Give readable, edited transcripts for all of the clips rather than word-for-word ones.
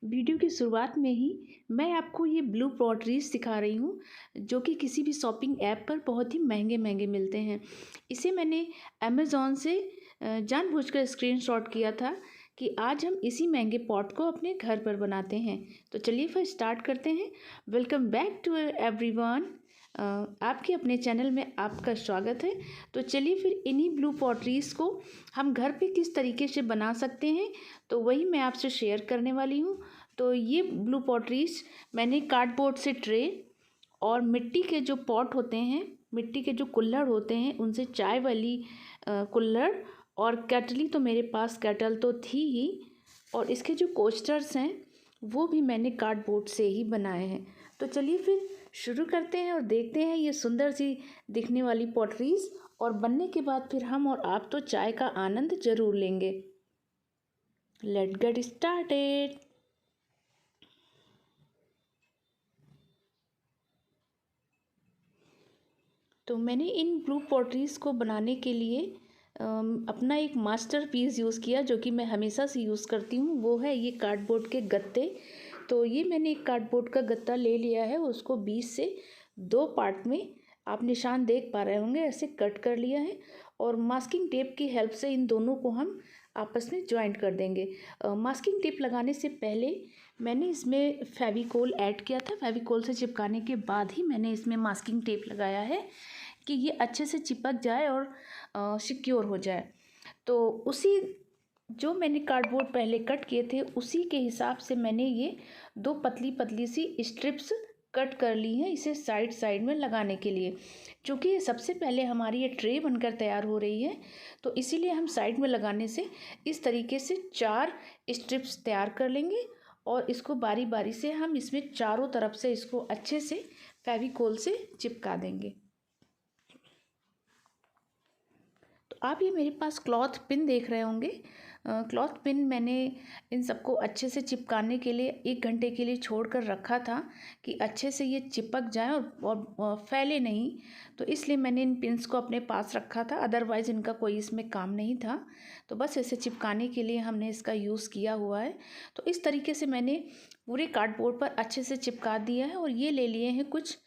Video की शुरुआत में ही मैं आपको ये ब्लू पॉटरीज सिखा रही हूँ जो कि किसी भी शॉपिंग ऐप पर बहुत ही महंगे महंगे मिलते हैं। इसे मैंने अमेज़ॉन से जानबूझकर स्क्रीनशॉट किया था कि आज हम इसी महंगे पॉट को अपने घर पर बनाते हैं। तो चलिए फिर स्टार्ट करते हैं। Welcome back to everyone. आपके अपने चैनल में आपका स्वागत है। तो चलिए फिर इन्हीं ब्लू पॉटरीज़ को हम घर पे किस तरीके से बना सकते हैं तो वही मैं आपसे शेयर करने वाली हूँ। तो ये ब्लू पॉटरीज़ मैंने कार्डबोर्ड से ट्रे और मिट्टी के जो पॉट होते हैं, मिट्टी के जो कुल्हड़ होते हैं, उनसे चाय वाली कुल्हड़ और केटली, तो मेरे पास केटल तो थी ही, और इसके जो कोस्टर्स हैं वो भी मैंने कार्डबोर्ड से ही बनाए हैं। तो चलिए फिर शुरू करते हैं और देखते हैं ये सुंदर सी दिखने वाली पॉटरीज़, और बनने के बाद फिर हम और आप तो चाय का आनंद ज़रूर लेंगे। Let's get started. तो मैंने इन ब्लू पॉटरीज़ को बनाने के लिए अपना एक मास्टर पीस यूज़ किया जो कि मैं हमेशा से यूज़ करती हूँ। वो है ये कार्डबोर्ड के गत्ते। तो ये मैंने एक कार्डबोर्ड का गत्ता ले लिया है, उसको 20 से 2 पार्ट में, आप निशान देख पा रहे होंगे, ऐसे कट कर लिया है। और मास्किंग टेप की हेल्प से इन दोनों को हम आपस में जॉइंट कर देंगे। मास्किंग टेप लगाने से पहले मैंने इसमें फेविकोल ऐड किया था। फेविकोल से चिपकाने के बाद ही मैंने इसमें मास्किंग टेप लगाया है कि ये अच्छे से चिपक जाए और सिक्योर हो जाए। तो उसी जो मैंने कार्डबोर्ड पहले कट किए थे उसी के हिसाब से मैंने ये 2 पतली पतली सी स्ट्रिप्स कट कर ली हैं इसे साइड साइड में लगाने के लिए। चूँकि सबसे पहले हमारी ये ट्रे बनकर तैयार हो रही है, तो इसीलिए हम साइड में लगाने से इस तरीके से 4 स्ट्रिप्स तैयार कर लेंगे और इसको बारी बारी से हम इसमें चारों तरफ से इसको अच्छे से फेविकोल से चिपका देंगे। तो आप ये मेरे पास क्लॉथ पिन देख रहे होंगे। क्लॉथ पिन मैंने इन सबको अच्छे से चिपकाने के लिए 1 घंटे के लिए छोड़ कर रखा था कि अच्छे से ये चिपक जाए और फैले नहीं। तो इसलिए मैंने इन पिन्स को अपने पास रखा था, अदरवाइज़ इनका कोई इसमें काम नहीं था। तो बस ऐसे चिपकाने के लिए हमने इसका यूज़ किया हुआ है। तो इस तरीके से मैंने पूरे कार्डबोर्ड पर अच्छे से चिपका दिया है। और ये ले लिए हैं कुछ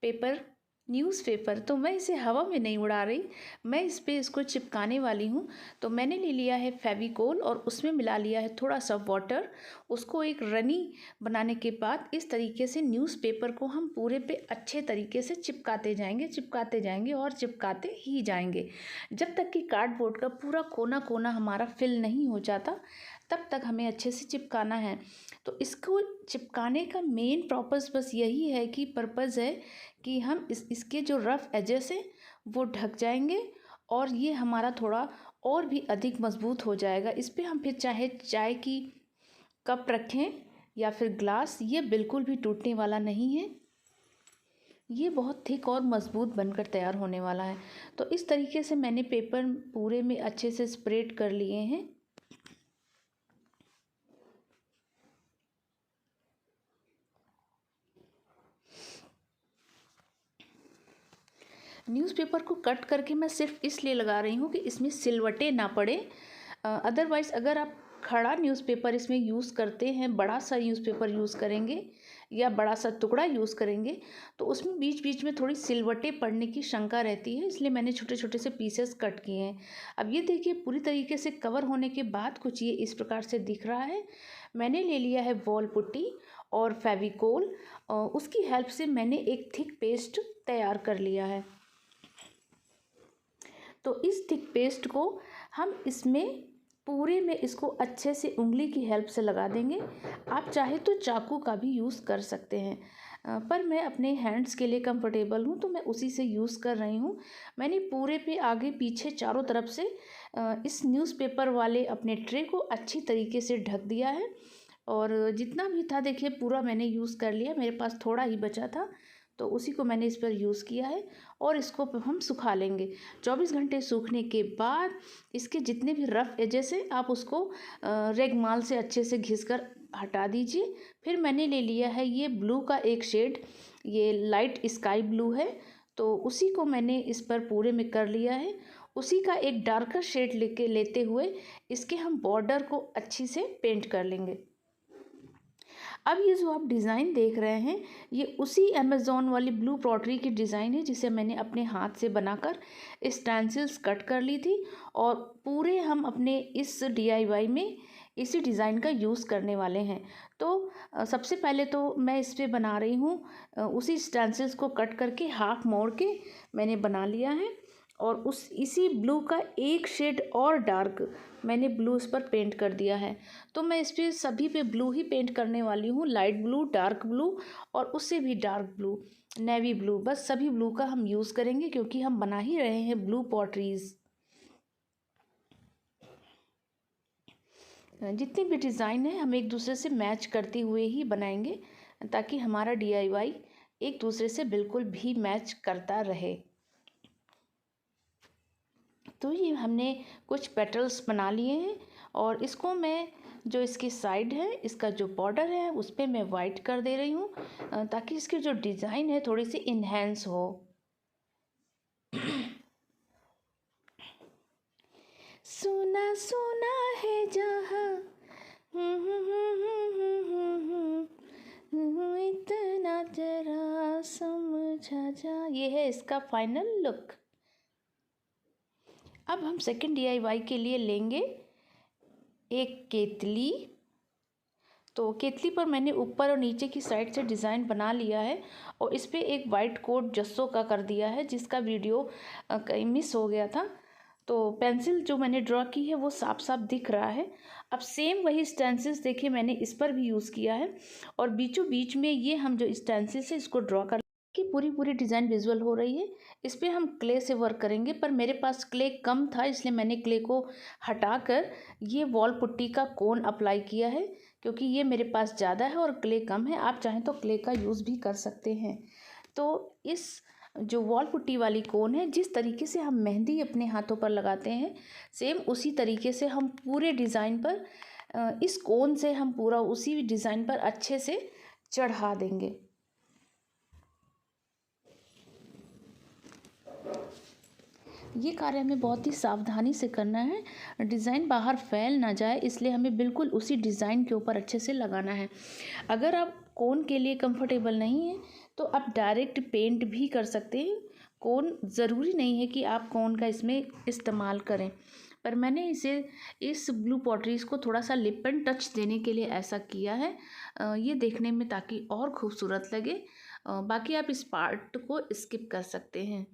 पेपर, न्यूज़पेपर। तो मैं इसे हवा में नहीं उड़ा रही, मैं इस पे इसको चिपकाने वाली हूँ। तो मैंने ले लिया है फेविकोल और उसमें मिला लिया है थोड़ा सा वाटर। उसको एक रनी बनाने के बाद इस तरीके से न्यूज़पेपर को हम पूरे पे अच्छे तरीके से चिपकाते जाएंगे और चिपकाते ही जाएंगे जब तक कि कार्डबोर्ड का पूरा कोना कोना हमारा फिल नहीं हो जाता, तब तक हमें अच्छे से चिपकाना है। तो इसको चिपकाने का मेन पर्पज़ बस यही है कि पर्पज़ है कि हम इसके जो रफ़ एजेस हैं वो ढक जाएंगे और ये हमारा थोड़ा और भी अधिक मजबूत हो जाएगा। इस पे हम फिर चाहे चाय की कप रखें या फिर ग्लास, ये बिल्कुल भी टूटने वाला नहीं है। ये बहुत थिक और मज़बूत बनकर तैयार होने वाला है। तो इस तरीके से मैंने पेपर पूरे में अच्छे से स्प्रेड कर लिए हैं। न्यूज़पेपर को कट करके मैं सिर्फ इसलिए लगा रही हूँ कि इसमें सिलवटें ना पड़े। अदरवाइज़ अगर आप खड़ा न्यूज़पेपर इसमें यूज़ करते हैं, बड़ा सा न्यूज़पेपर यूज़ करेंगे या बड़ा सा टुकड़ा यूज़ करेंगे, तो उसमें बीच बीच में थोड़ी सिलवटें पड़ने की शंका रहती है, इसलिए मैंने छोटे छोटे से पीसेस कट किए हैं। अब ये देखिए पूरी तरीके से कवर होने के बाद कुछ ये इस प्रकार से दिख रहा है। मैंने ले लिया है वॉल पुट्टी और फेविकोल, उसकी हेल्प से मैंने एक थिक पेस्ट तैयार कर लिया है। तो इस थिक पेस्ट को हम इसमें पूरे में इसको अच्छे से उंगली की हेल्प से लगा देंगे। आप चाहे तो चाकू का भी यूज़ कर सकते हैं, पर मैं अपने हैंड्स के लिए कंफर्टेबल हूँ तो मैं उसी से यूज़ कर रही हूँ। मैंने पूरे पे आगे पीछे चारों तरफ से इस न्यूज़पेपर वाले अपने ट्रे को अच्छी तरीके से ढक दिया है। और जितना भी था देखिए पूरा मैंने यूज़ कर लिया, मेरे पास थोड़ा ही बचा था तो उसी को मैंने इस पर यूज़ किया है। और इसको हम सुखा लेंगे। 24 घंटे सूखने के बाद इसके जितने भी रफ़ एजेस हैं आप उसको रेगमाल से अच्छे से घिस कर हटा दीजिए। फिर मैंने ले लिया है ये ब्लू का एक शेड, ये लाइट स्काई ब्लू है, तो उसी को मैंने इस पर पूरे में कर लिया है। उसी का एक डार्कर शेड लेते हुए इसके हम बॉर्डर को अच्छी से पेंट कर लेंगे। अब ये जो आप डिज़ाइन देख रहे हैं ये उसी अमेज़ॉन वाली ब्लू पॉटरी की डिज़ाइन है जिसे मैंने अपने हाथ से बनाकर स्टेंसिल्स कट कर ली थी और पूरे हम अपने इस DIY में इसी डिज़ाइन का यूज़ करने वाले हैं। तो सबसे पहले तो मैं इस पे बना रही हूँ उसी स्टेंसिल्स को कट करके हाफ मोड़ के मैंने बना लिया है और उस इसी ब्लू का एक शेड और डार्क मैंने ब्लू इस पर पेंट कर दिया है। तो मैं इस पे सभी पे ब्लू ही पेंट करने वाली हूँ, लाइट ब्लू, डार्क ब्लू और उससे भी डार्क ब्लू, नेवी ब्लू, बस सभी ब्लू का हम यूज़ करेंगे क्योंकि हम बना ही रहे हैं ब्लू पॉटरीज़। जितने भी डिज़ाइन है हम एक दूसरे से मैच करते हुए ही बनाएंगे ताकि हमारा DIY एक दूसरे से बिल्कुल भी मैच करता रहे। तो ये हमने कुछ पेटल्स बना लिए हैं और इसको मैं जो इसकी साइड है, इसका जो बॉर्डर है उस पर मैं वाइट कर दे रही हूँ ताकि इसकी जो डिज़ाइन है थोड़ी सी इन्हेंस हो। सुना सुना है जहाँ इतना जरा समझा जा, ये है इसका फाइनल लुक। अब हम सेकंड DIY के लिए लेंगे एक केतली। तो केतली पर मैंने ऊपर और नीचे की साइड से डिज़ाइन बना लिया है और इस पर एक वाइट कोट जस्सों का कर दिया है जिसका वीडियो कहीं मिस हो गया था। तो पेंसिल जो मैंने ड्रॉ की है वो साफ साफ दिख रहा है। अब सेम वही स्टेंसिल्स देखिए मैंने इस पर भी यूज़ किया है और बीचों बीच में ये हम जो स्टेंसिल्स है इसको ड्रॉ कर कि पूरी पूरी डिज़ाइन विजुअल हो रही है। इस पर हम क्ले से वर्क करेंगे पर मेरे पास क्ले कम था इसलिए मैंने क्ले को हटाकर ये वॉल पुट्टी का कोन अप्लाई किया है क्योंकि ये मेरे पास ज़्यादा है और क्ले कम है। आप चाहें तो क्ले का यूज़ भी कर सकते हैं। तो इस जो वॉल पुट्टी वाली कोन है, जिस तरीके से हम मेहंदी अपने हाथों पर लगाते हैं सेम उसी तरीके से हम पूरे डिज़ाइन पर इस कोन से हम पूरा उसी डिज़ाइन पर अच्छे से चढ़ा देंगे। ये कार्य हमें बहुत ही सावधानी से करना है, डिज़ाइन बाहर फैल ना जाए इसलिए हमें बिल्कुल उसी डिज़ाइन के ऊपर अच्छे से लगाना है। अगर आप कोन के लिए कंफर्टेबल नहीं है तो आप डायरेक्ट पेंट भी कर सकते हैं। कोन ज़रूरी नहीं है कि आप कोन का इसमें इस्तेमाल करें, पर मैंने इसे इस ब्लू पॉटरीज़ को थोड़ा सा लिप एंड टच देने के लिए ऐसा किया है ये देखने में ताकि और खूबसूरत लगे। बाकी आप इस पार्ट को स्किप कर सकते हैं।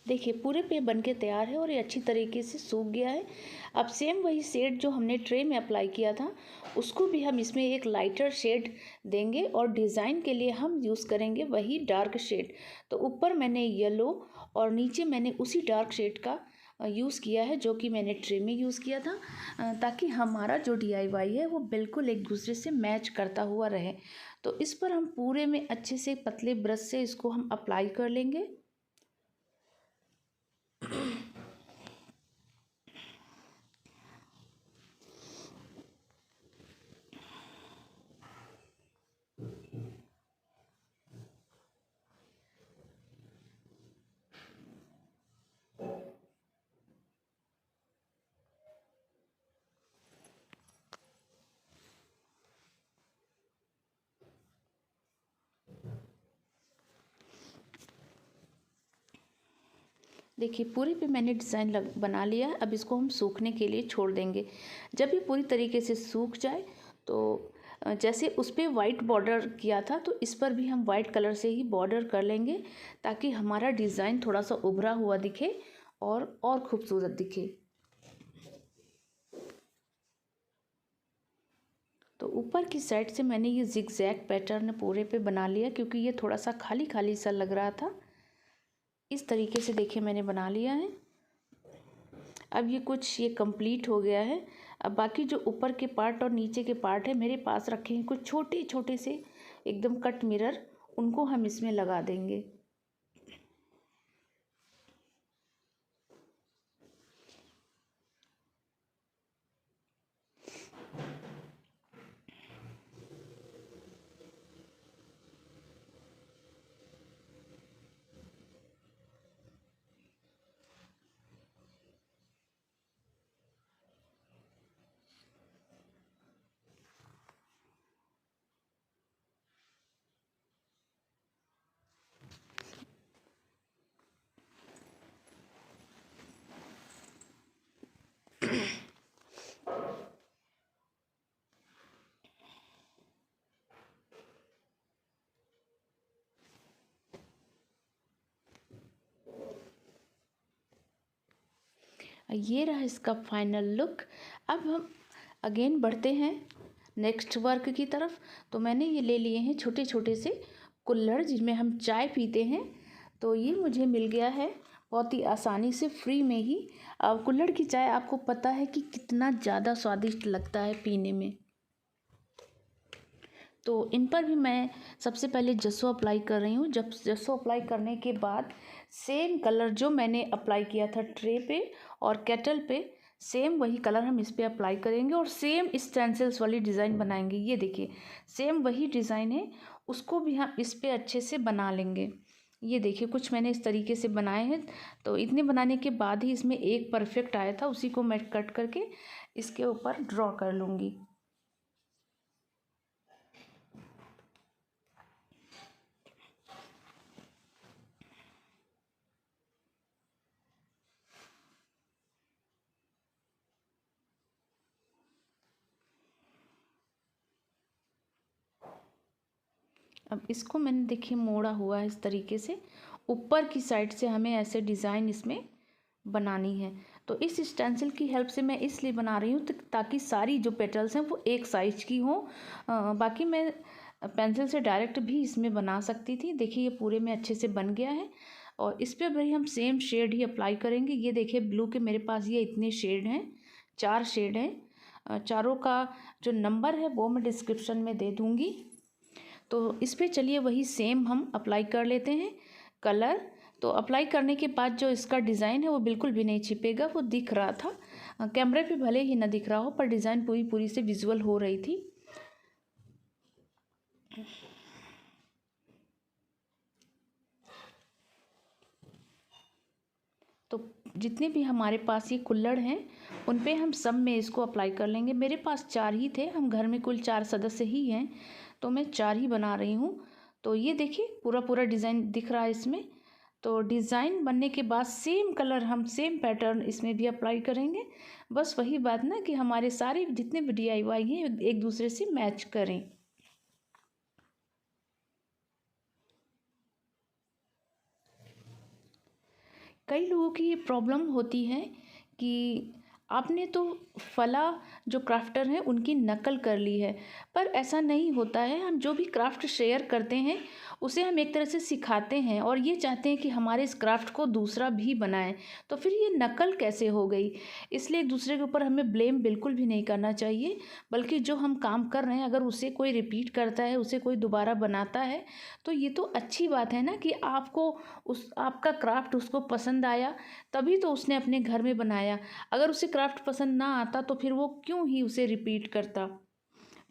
देखिए पूरे पे बन के तैयार है और ये अच्छी तरीके से सूख गया है। अब सेम वही शेड जो हमने ट्रे में अप्लाई किया था उसको भी हम इसमें एक लाइटर शेड देंगे और डिज़ाइन के लिए हम यूज़ करेंगे वही डार्क शेड। तो ऊपर मैंने येलो और नीचे मैंने उसी डार्क शेड का यूज़ किया है जो कि मैंने ट्रे में यूज़ किया था ताकि हमारा जो DIY है वो बिल्कुल एक दूसरे से मैच करता हुआ रहे। तो इस पर हम पूरे में अच्छे से पतले ब्रश से इसको हम अप्लाई कर लेंगे। देखिए पूरे पे मैंने डिज़ाइन बना लिया है। अब इसको हम सूखने के लिए छोड़ देंगे। जब ये पूरी तरीके से सूख जाए तो जैसे उस पर वाइट बॉर्डर किया था तो इस पर भी हम वाइट कलर से ही बॉर्डर कर लेंगे ताकि हमारा डिज़ाइन थोड़ा सा उभरा हुआ दिखे और खूबसूरत दिखे। तो ऊपर की साइड से मैंने ये जिगजैग पैटर्न पूरे पे बना लिया क्योंकि ये थोड़ा सा खाली खाली सा लग रहा था। इस तरीके से देखिए मैंने बना लिया है। अब ये कुछ ये कंप्लीट हो गया है। अब बाकी जो ऊपर के पार्ट और नीचे के पार्ट है मेरे पास रखे हैं कुछ छोटे छोटे से एकदम कट मिरर, उनको हम इसमें लगा देंगे। ये रहा इसका फाइनल लुक। अब हम अगेन बढ़ते हैं नेक्स्ट वर्क की तरफ। तो मैंने ये ले लिए हैं छोटे छोटे से कुल्हड़ जिसमें हम चाय पीते हैं। तो ये मुझे मिल गया है बहुत ही आसानी से फ्री में ही। अब कुल्हड़ की चाय आपको पता है कि कितना ज़्यादा स्वादिष्ट लगता है पीने में। तो इन पर भी मैं सबसे पहले जसो अप्लाई कर रही हूँ। जब जसो अप्लाई करने के बाद सेम कलर जो मैंने अप्लाई किया था ट्रे पे और केटल पे, सेम वही कलर हम इस पे अप्लाई करेंगे और सेम स्टेंसिल्स वाली डिज़ाइन बनाएंगे। ये देखिए सेम वही डिज़ाइन है, उसको भी हम इस पे अच्छे से बना लेंगे। ये देखिए कुछ मैंने इस तरीके से बनाए हैं। तो इतने बनाने के बाद ही इसमें एक परफेक्ट आया था, उसी को मैं कट करके इसके ऊपर ड्रॉ कर लूँगी। अब इसको मैंने देखिए मोड़ा हुआ है इस तरीके से, ऊपर की साइड से हमें ऐसे डिज़ाइन इसमें बनानी है। तो इस स्टेंसिल की हेल्प से मैं इसलिए बना रही हूँ ताकि सारी जो पेटल्स हैं वो एक साइज़ की हों। बाकी मैं पेंसिल से डायरेक्ट भी इसमें बना सकती थी। देखिए ये पूरे में अच्छे से बन गया है और इस पर भी हम सेम शेड ही अप्लाई करेंगे। ये देखिए ब्लू के मेरे पास ये इतने शेड हैं, 4 शेड हैं। चारों का जो नंबर है वो मैं डिस्क्रिप्शन में दे दूँगी। तो इस पे चलिए वही सेम हम अप्लाई कर लेते हैं कलर। तो अप्लाई करने के बाद जो इसका डिज़ाइन है वो बिल्कुल भी नहीं छिपेगा, वो दिख रहा था कैमरे पे, भले ही ना दिख रहा हो पर डिज़ाइन पूरी पूरी से विजुअल हो रही थी। तो जितने भी हमारे पास ये कुल्हड़ हैं उन पे हम सब में इसको अप्लाई कर लेंगे। मेरे पास 4 ही थे, हम घर में कुल 4 सदस्य ही हैं, तो मैं 4 ही बना रही हूँ। तो ये देखिए पूरा पूरा डिज़ाइन दिख रहा है इसमें। तो डिज़ाइन बनने के बाद सेम कलर हम सेम पैटर्न इसमें भी अप्लाई करेंगे। बस वही बात ना कि हमारे सारे जितने भी DIY हैं एक दूसरे से मैच करें। कई लोगों की ये प्रॉब्लम होती है कि आपने तो फला जो क्राफ्टर हैं उनकी नकल कर ली है, पर ऐसा नहीं होता है। हम जो भी क्राफ्ट शेयर करते हैं उसे हम एक तरह से सिखाते हैं और ये चाहते हैं कि हमारे इस क्राफ्ट को दूसरा भी बनाए, तो फिर ये नकल कैसे हो गई। इसलिए दूसरे के ऊपर हमें ब्लेम बिल्कुल भी नहीं करना चाहिए, बल्कि जो हम काम कर रहे हैं अगर उसे कोई रिपीट करता है, उसे कोई दोबारा बनाता है, तो ये तो अच्छी बात है ना कि आपको उस आपका क्राफ्ट उसको पसंद आया, तभी तो उसने अपने घर में बनाया। अगर उसे क्राफ्ट पसंद ना आता तो फिर वो क्यों ही उसे रिपीट करता।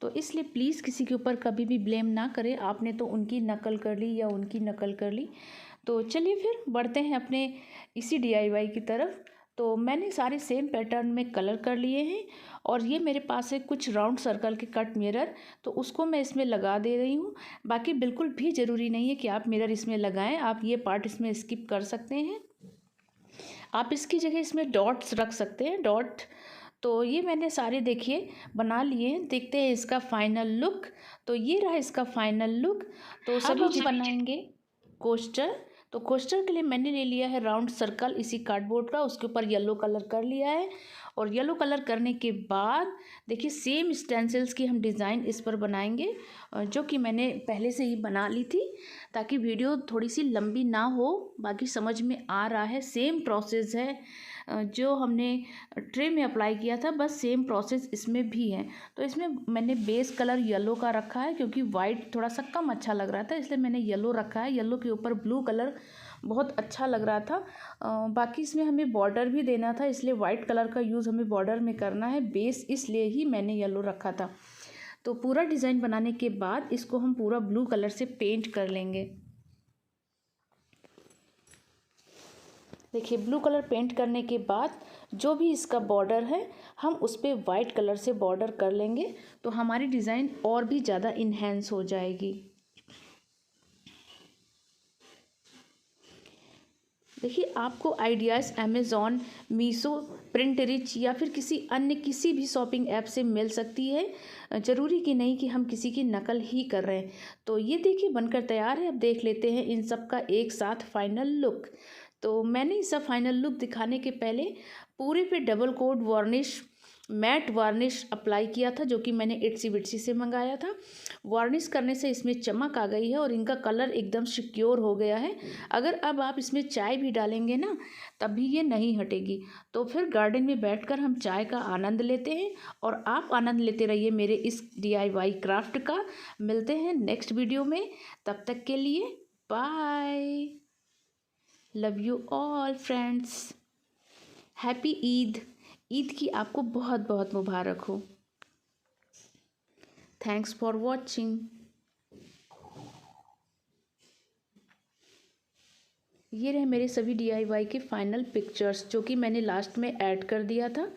तो इसलिए प्लीज़ किसी के ऊपर कभी भी ब्लेम ना करें, आपने तो उनकी नकल कर ली या उनकी नकल कर ली। तो चलिए फिर बढ़ते हैं अपने इसी DIY की तरफ। तो मैंने सारे सेम पैटर्न में कलर कर लिए हैं और ये मेरे पास है कुछ राउंड सर्कल के कट मिरर, तो उसको मैं इसमें लगा दे रही हूँ। बाकी बिल्कुल भी ज़रूरी नहीं है कि आप मिरर इसमें लगाएं, आप ये पार्ट इसमें स्किप कर सकते हैं। आप इसकी जगह इसमें डॉट्स रख सकते हैं, डॉट। तो ये मैंने सारे देखिए बना लिए हैं। देखते हैं इसका फाइनल लुक। तो ये रहा इसका फाइनल लुक। तो सभी हम बनाएंगे कोस्टर। तो कोस्टर के लिए मैंने ले लिया है राउंड सर्कल इसी कार्डबोर्ड का, उसके ऊपर येलो कलर कर लिया है और येलो कलर करने के बाद देखिए सेम स्टेंसिल्स की हम डिज़ाइन इस पर बनाएंगे, जो कि मैंने पहले से ही बना ली थी ताकि वीडियो थोड़ी सी लंबी ना हो। बाकी समझ में आ रहा है, सेम प्रोसेस है जो हमने ट्रे में अप्लाई किया था, बस सेम प्रोसेस इसमें भी है। तो इसमें मैंने बेस कलर येलो का रखा है क्योंकि वाइट थोड़ा सा कम अच्छा लग रहा था, इसलिए मैंने येलो रखा है। येलो के ऊपर ब्लू कलर बहुत अच्छा लग रहा था। बाकी इसमें हमें बॉर्डर भी देना था, इसलिए वाइट कलर का यूज़ हमें बॉर्डर में करना है, बेस इसलिए ही मैंने येलो रखा था। तो पूरा डिज़ाइन बनाने के बाद इसको हम पूरा ब्लू कलर से पेंट कर लेंगे। देखिए ब्लू कलर पेंट करने के बाद जो भी इसका बॉर्डर है हम उस पर वाइट कलर से बॉर्डर कर लेंगे, तो हमारी डिज़ाइन और भी ज़्यादा इन्हेंस हो जाएगी। देखिए आपको आइडियाज़ अमेज़ॉन, मीशो, प्रिंटरिच या फिर किसी भी शॉपिंग ऐप से मिल सकती है। ज़रूरी कि नहीं कि हम किसी की नकल ही कर रहे हैं। तो ये देखिए बनकर तैयार है। अब देख लेते हैं इन सब का एक साथ फाइनल लुक। तो मैंने इसका फाइनल लुक दिखाने के पहले पूरे पे double coat varnish, matt varnish apply किया था, जो कि मैंने इट्सी बिट्सी से मंगाया था। वार्निश करने से इसमें चमक आ गई है और इनका कलर एकदम सिक्योर हो गया है। अगर अब आप इसमें चाय भी डालेंगे ना, तब भी ये नहीं हटेगी। तो फिर गार्डन में बैठकर हम चाय का आनंद लेते हैं और आप आनंद लेते रहिए मेरे इस DIY क्राफ्ट का। मिलते हैं नेक्स्ट वीडियो में, तब तक के लिए bye. Love you all friends. Happy Eid. Eid की आपको बहुत बहुत मुबारक हो। Thanks for watching. ये रहे मेरे सभी DIY के फाइनल पिक्चर्स, जो कि मैंने लास्ट में ऐड कर दिया था।